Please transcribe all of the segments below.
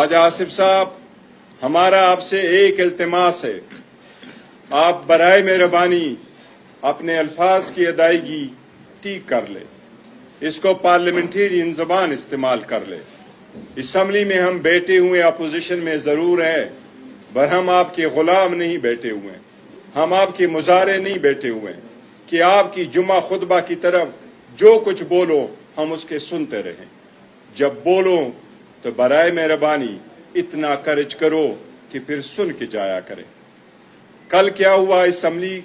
ख्वाजा आसिफ साहब, हमारा आपसे एक इल्तिमास है, आप बराए मेहरबानी अपने अल्फाज की अदायगी ठीक कर ले, इसको पार्लियामेंटेरियन ज़बान इस्तेमाल कर ले। असम्बली में हम बैठे हुए अपोजिशन में ज़रूर हैं, पर हम आपके ग़ुलाम नहीं बैठे हुए हैं, हम आपके मुजारे नहीं बैठे हुए हैं कि आपकी जुमा खुतबा की तरफ जो कुछ बोलो हम उसके सुनते रहें। जब बोलो तो बराए मेहरबानी इतना कर्ज करो कि फिर सुन के जाया करें। कल क्या हुआ असम्बली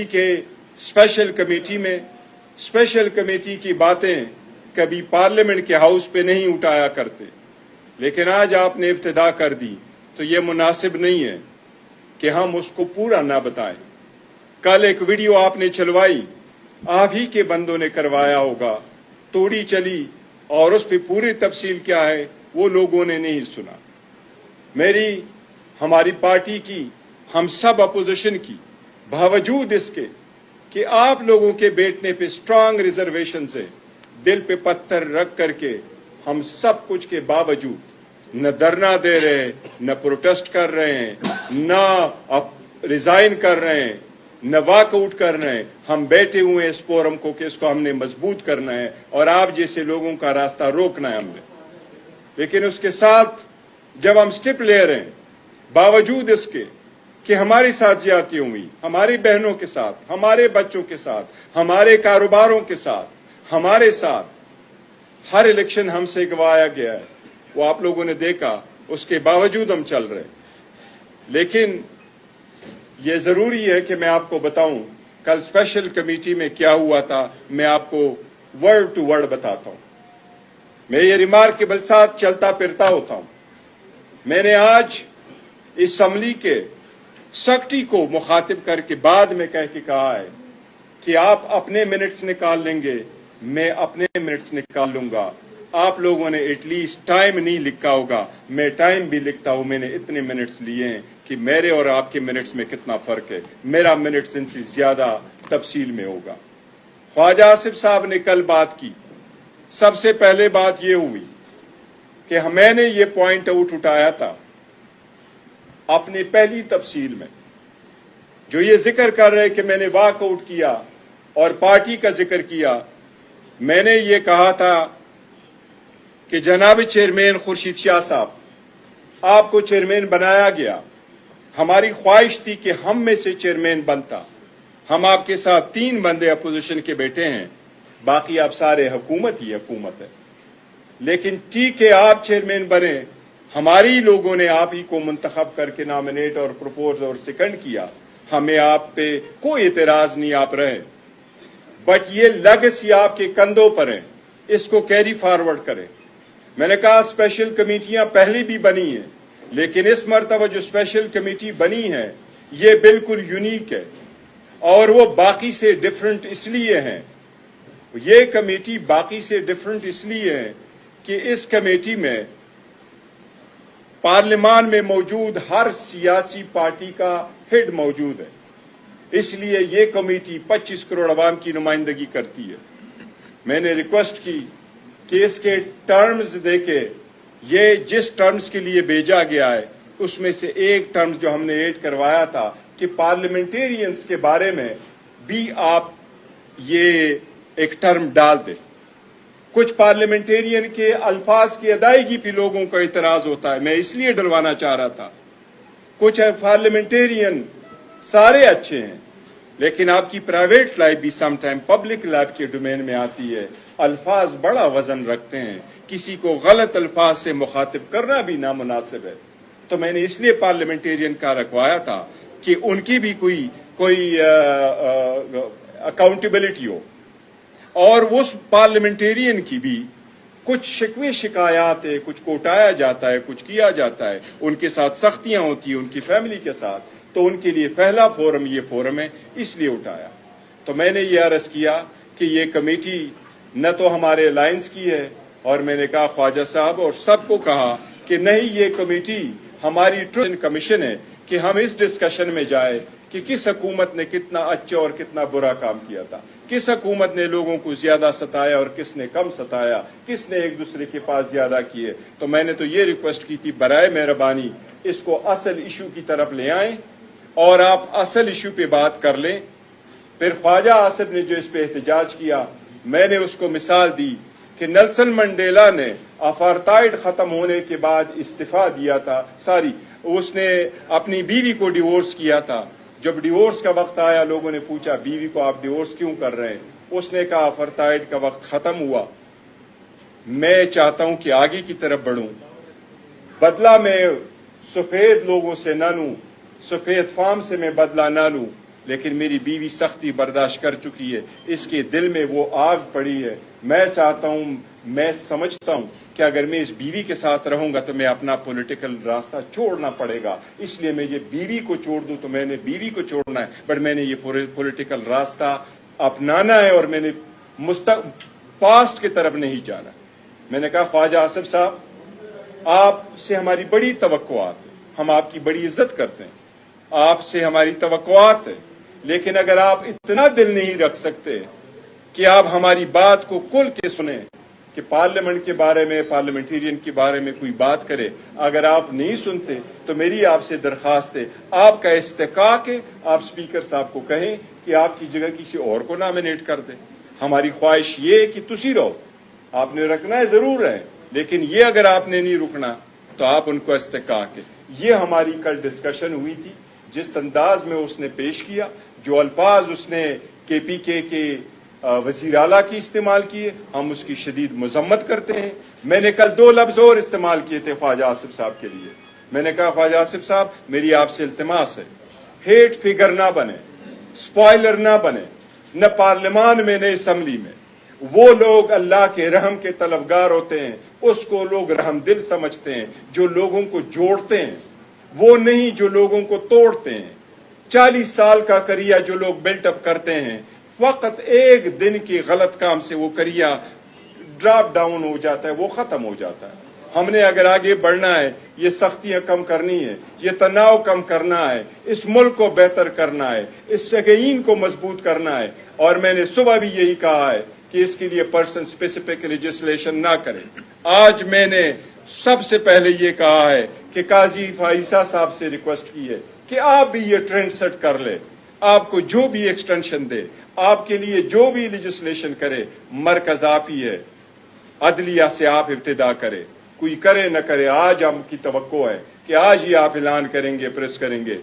के स्पेशल कमेटी की बातें कभी पार्लियामेंट के हाउस पे नहीं उठाया करते, लेकिन आज आपने इब्तिदा कर दी तो ये मुनासिब नहीं है कि हम उसको पूरा ना बताएं। कल एक वीडियो आपने चलवाई, आप ही के बंदों ने करवाया होगा, तोड़ी चली और उस पर पूरी तफसील क्या है वो लोगों ने नहीं सुना। हमारी पार्टी की, हम सब अपोजिशन की, बावजूद इसके कि आप लोगों के बैठने पे स्ट्रांग रिजर्वेशन से दिल पे पत्थर रख करके हम सब कुछ के बावजूद न धरना दे रहे हैं, न प्रोटेस्ट कर रहे हैं, न रिजाइन कर रहे हैं, न वॉकआउट कर रहे हैं, हम बैठे हुए हैं इस फोरम को कि इसको हमने मजबूत करना है और आप जैसे लोगों का रास्ता रोकना है हमने। लेकिन उसके साथ जब हम स्टेप ले रहे हैं, बावजूद इसके कि हमारे साथ ज्यादती हुई, हमारी बहनों के साथ, हमारे बच्चों के साथ, हमारे कारोबारों के साथ, हमारे साथ हर इलेक्शन हमसे गवाया गया है, वो आप लोगों ने देखा, उसके बावजूद हम चल रहे। लेकिन ये जरूरी है कि मैं आपको बताऊं कल स्पेशल कमेटी में क्या हुआ था, मैं आपको वर्ड टू वर्ड बताता हूं। मैं ये रिमार्केबल साथ चलता फिरता होता हूं। मैंने आज इस असम्बली के सेक्रेटरी को मुखातिब करके बाद में कह के कहा है कि आप अपने मिनट्स निकाल लेंगे, मैं अपने मिनट्स निकाल लूंगा। आप लोगों ने एटलीस्ट टाइम नहीं लिखा होगा, मैं टाइम भी लिखता हूं। मैंने इतने मिनट्स लिए हैं कि मेरे और आपके मिनट्स में कितना फर्क है। मेरा मिनट्स इनसे ज्यादा तफसील में होगा। ख्वाजा आसिफ साहब ने कल बात की। सबसे पहले बात यह हुई कि मैंने ये पॉइंट आउट उठाया था अपनी पहली तफसील में, जो ये जिक्र कर रहे कि मैंने वॉकआउट किया और पार्टी का जिक्र किया। मैंने ये कहा था कि जनाब चेयरमैन खुर्शीद शाह साहब, आपको चेयरमैन बनाया गया, हमारी ख्वाहिश थी कि हम में से चेयरमैन बनता। हम आपके साथ 3 बंदे अपोजिशन के बैठे हैं, बाकी आप सारे हुकूमत ही हुकूमत है। लेकिन ठीक है, आप चेयरमैन बने, हमारी लोगों ने आप ही को मुंतखब करके नॉमिनेट और प्रपोज और सेकंड किया, हमें आप पे कोई एतराज नहीं, आप रहे। बट ये लेगेसी आपके कंधों पर है, इसको कैरी फॉरवर्ड करें। मैंने कहा स्पेशल कमेटियां पहले भी बनी हैं, लेकिन इस मर्तबा जो स्पेशल कमेटी बनी है ये बिल्कुल यूनिक है और वो बाकी से डिफरेंट इसलिए है। ये कमेटी बाकी से डिफरेंट इसलिए है कि इस कमेटी में पार्लियामान में मौजूद हर सियासी पार्टी का हेड मौजूद है, इसलिए ये कमेटी 25 करोड़ अवाम की नुमाइंदगी करती है। मैंने रिक्वेस्ट की कि इसके टर्म्स देके, ये जिस टर्म्स के लिए भेजा गया है उसमें से एक टर्म जो हमने ऐड करवाया था कि पार्लियामेंटेरियंस के बारे में भी आप ये एक टर्म डाल दें। कुछ पार्लियामेंटेरियन के अल्फाज की अदायगी पे लोगों का इतराज होता है, मैं इसलिए डलवाना चाह रहा था। कुछ पार्लियामेंटेरियन सारे अच्छे हैं, लेकिन आपकी प्राइवेट लाइफ भी समटाइम पब्लिक लाइफ के डोमेन में आती है। अल्फाज बड़ा वजन रखते हैं, किसी को गलत अल्फाज से मुखातिब करना भी नामुनासिब है। तो मैंने इसलिए पार्लियामेंटेरियन का रखवाया था कि उनकी भी कोई अकाउंटेबिलिटी हो और उस पार्लियामेंटेरियन की भी कुछ शिकवे शिकायत है, कुछ कोटाया जाता है, कुछ किया जाता है, उनके साथ सख्तियां होती है उनकी फैमिली के साथ, तो उनके लिए पहला फोरम ये फोरम है, इसलिए उठाया। तो मैंने ये अर्ज किया कि ये कमेटी न तो हमारे अलायंस की है, और मैंने कहा ख्वाजा साहब और सबको कहा कि नहीं, ये कमेटी हमारी ट्रुथ कमीशन है कि हम इस डिस्कशन में जाए कि किस हुकूमत ने कितना अच्छा और कितना बुरा काम किया था, किस हुकूमत ने लोगों को ज्यादा सताया और किसने कम सताया, किसने एक दूसरे के पास ज्यादा किए। तो मैंने तो ये रिक्वेस्ट की थी, बराए मेहरबानी इसको असल इशू की तरफ ले आएं और आप असल इशू पे बात कर लें। फिर ख्वाजा आसिफ ने जो इस पे एहतजाज किया, मैंने उसको मिसाल दी कि नेल्सन मंडेला ने अपार्थाइड खत्म होने के बाद इस्तीफा दिया था, उसने अपनी बीवी को डिवोर्स किया था। जब डिवोर्स का वक्त आया, लोगों ने पूछा बीवी को आप डिवोर्स क्यों कर रहे हैं, उसने कहा अपार्थाइड का वक्त खत्म हुआ, मैं चाहता हूं कि आगे की तरफ बढ़ूं, बदला मैं सफेद लोगों से ना लूं, सफेद फार्म से मैं बदला ना लूं, लेकिन मेरी बीवी सख्ती बर्दाश्त कर चुकी है, इसके दिल में वो आग पड़ी है। मैं चाहता हूं, मैं समझता हूं कि अगर मैं इस बीवी के साथ रहूंगा तो मैं अपना पॉलिटिकल रास्ता छोड़ना पड़ेगा, इसलिए मैं ये बीवी को छोड़ दूं तो मैंने बीवी को छोड़ना है, बट मैंने ये पॉलिटिकल रास्ता अपनाना है और मैंने पास्ट की तरफ नहीं जाना। मैंने कहा ख्वाजा आसिफ साहब, आपसे हमारी बड़ी तवक्कुआत है, हम आपकी बड़ी इज्जत करते हैं, आपसे हमारी तवक्कुआत है, लेकिन अगर आप इतना दिल नहीं रख सकते कि आप हमारी बात को खुल के सुने कि पार्लियामेंट के बारे में, पार्लियामेंटेरियन के बारे में कोई बात करे, अगर आप नहीं सुनते तो मेरी आपसे दरखास्त है, आपका इस्तेकाक है, आप स्पीकर साहब को कहें कि आपकी जगह किसी और को नॉमिनेट कर दे। हमारी ख्वाहिश ये है कि तुसी रहो, आपने रखना है जरूर है, लेकिन ये अगर आपने नहीं रुकना तो आप उनको इस्तेकाक है। ये हमारी कल डिस्कशन हुई थी, जिस अंदाज में उसने पेश किया, जो अल्फाज उसने KPK के वजीर आला की इस्तेमाल किए, हम उसकी शदीद मजम्मत करते हैं। मैंने कल 2 लफ्ज और इस्तेमाल किए थे ख्वाजा आसिफ साहब के लिए। मैंने कहा ख्वाजा आसिफ साहब, मेरी आपसे इल्तिमास है, हेट फिगर ना बने, स्पॉइलर ना बने, न पार्लियामान में न असम्बली में। वो लोग अल्लाह के रहम के तलबगार होते हैं, उसको लोग रहमदिल समझते हैं, जो लोगों को जोड़ते हैं, वो नहीं जो लोगों को तोड़ते हैं। 40 साल का करिया जो लोग बिल्टअप करते हैं, फकत एक दिन की गलत काम से वो करिया ड्रॉप डाउन हो जाता है, वो खत्म हो जाता है। हमने अगर आगे बढ़ना है, ये सख्तियां कम करनी है, ये तनाव कम करना है, इस मुल्क को बेहतर करना है, इस शकीन को मजबूत करना है। और मैंने सुबह भी यही कहा है कि इसके लिए पर्सन स्पेसिफिक लेजिस्लेशन ना करें। आज मैंने सबसे पहले ये कहा है कि काजी फाइसा साहब से रिक्वेस्ट की है कि आप भी ये ट्रेंड सेट कर ले, आपको जो भी एक्सटेंशन दे, आपके लिए जो भी लेजिस्लेशन करे, मरकज आप ही है, अदलिया से आप इब्तिदा करें, कोई करे न करे। आज आपकी तवक्को है कि आज ही आप ऐलान करेंगे, प्रेस करेंगे